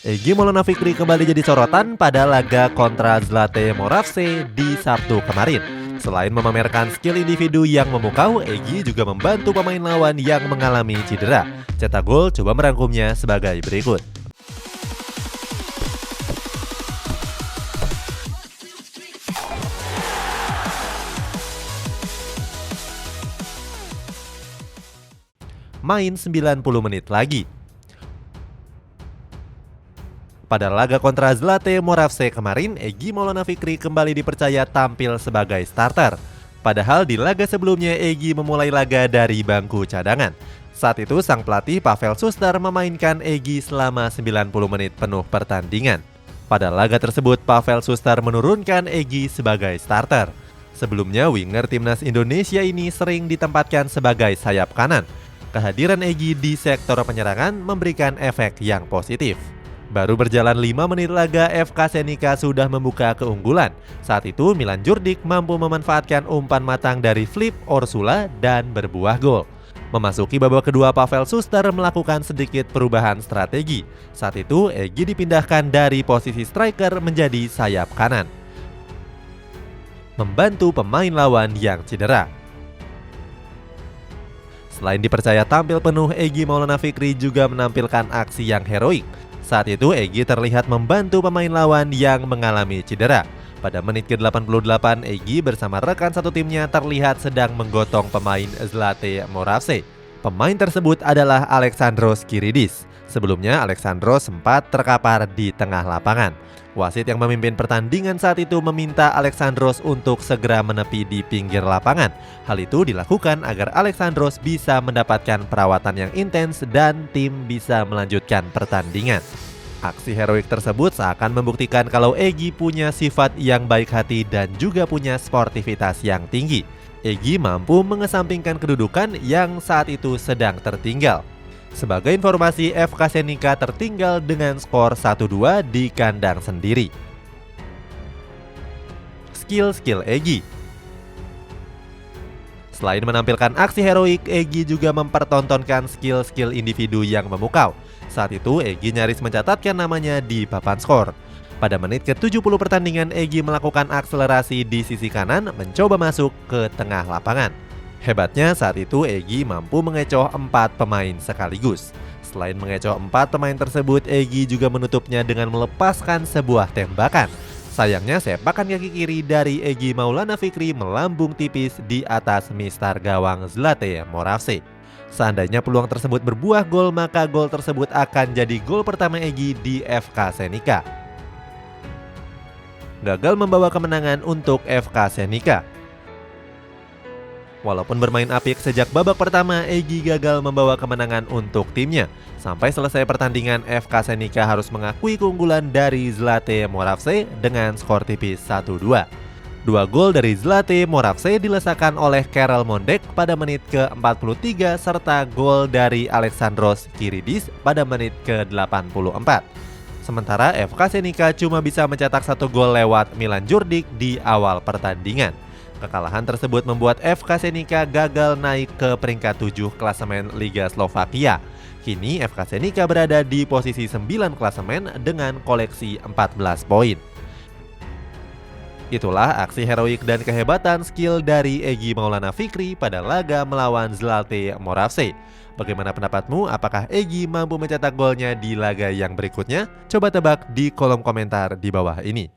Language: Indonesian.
Egy Maulana Fikri kembali jadi sorotan pada laga kontra Zlate Moravce di Sabtu kemarin. Selain memamerkan skill individu yang memukau, Egy juga membantu pemain lawan yang mengalami cedera. Cetak gol coba merangkumnya sebagai berikut. Main 90 menit lagi. Pada laga kontra Zlate Moravce kemarin, Egy Maulana Fikri kembali dipercaya tampil sebagai starter. Padahal di laga sebelumnya Egy memulai laga dari bangku cadangan. Saat itu sang pelatih Pavel Suster memainkan Egy selama 90 menit penuh pertandingan. Pada laga tersebut Pavel Suster menurunkan Egy sebagai starter. Sebelumnya winger timnas Indonesia ini sering ditempatkan sebagai sayap kanan. Kehadiran Egy di sektor penyerangan memberikan efek yang positif. Baru berjalan 5 menit laga, FK Senica sudah membuka keunggulan. Saat itu Milan Djurdjic mampu memanfaatkan umpan matang dari Flip Orsula dan berbuah gol. Memasuki babak kedua, Pavel Suster melakukan sedikit perubahan strategi. Saat itu Egy dipindahkan dari posisi striker menjadi sayap kanan, membantu pemain lawan yang cedera. Selain dipercaya tampil penuh, Egy Maulana Fikri juga menampilkan aksi yang heroik. Saat itu Egy terlihat membantu pemain lawan yang mengalami cedera. Pada menit ke-88, Egy bersama rekan satu timnya terlihat sedang menggotong pemain Zlate Moravce. Pemain tersebut adalah Alexandros Kiridis. Sebelumnya Alexandros sempat terkapar di tengah lapangan. Wasit yang memimpin pertandingan saat itu meminta Alexandros untuk segera menepi di pinggir lapangan. Hal itu dilakukan agar Alexandros bisa mendapatkan perawatan yang intens dan tim bisa melanjutkan pertandingan. Aksi heroik tersebut seakan membuktikan kalau Egy punya sifat yang baik hati dan juga punya sportivitas yang tinggi. Egy mampu mengesampingkan kedudukan yang saat itu sedang tertinggal. Sebagai informasi, FK Senica tertinggal dengan skor 1-2 di kandang sendiri. Skill Egy. Selain menampilkan aksi heroik, Egy juga mempertontonkan skill individu yang memukau. Saat itu Egy nyaris mencatatkan namanya di papan skor. Pada menit ke-70 pertandingan, Egy melakukan akselerasi di sisi kanan mencoba masuk ke tengah lapangan. Hebatnya saat itu Egy mampu mengecoh 4 pemain sekaligus. Selain mengecoh 4 pemain tersebut, Egy juga menutupnya dengan melepaskan sebuah tembakan. Sayangnya sepakan kaki kiri dari Egy Maulana Fikri melambung tipis di atas mistar gawang Zlate Moravce. Seandainya peluang tersebut berbuah gol, maka gol tersebut akan jadi gol pertama Egy di FK Senica. Gagal membawa kemenangan untuk FK Senica. Walaupun bermain apik sejak babak pertama, Egy gagal membawa kemenangan untuk timnya. Sampai selesai pertandingan, FK Senica harus mengakui keunggulan dari Zlate Moravce dengan skor tipis 1-2. 2 gol dari Zlate Moravce dilesakan oleh Karel Mondek pada menit ke-43 serta gol dari Alexandros Kiridis pada menit ke-84. Sementara FK Senica cuma bisa mencetak 1 gol lewat Milan Djurdjic di awal pertandingan. Kekalahan tersebut membuat FK Senica gagal naik ke peringkat 7 klasemen Liga Slovakia. Kini FK Senica berada di posisi 9 klasemen dengan koleksi 14 poin. Itulah aksi heroik dan kehebatan skill dari Egy Maulana Fikri pada laga melawan Zlate Moravce. Bagaimana pendapatmu? Apakah Egy mampu mencetak golnya di laga yang berikutnya? Coba tebak di kolom komentar di bawah ini.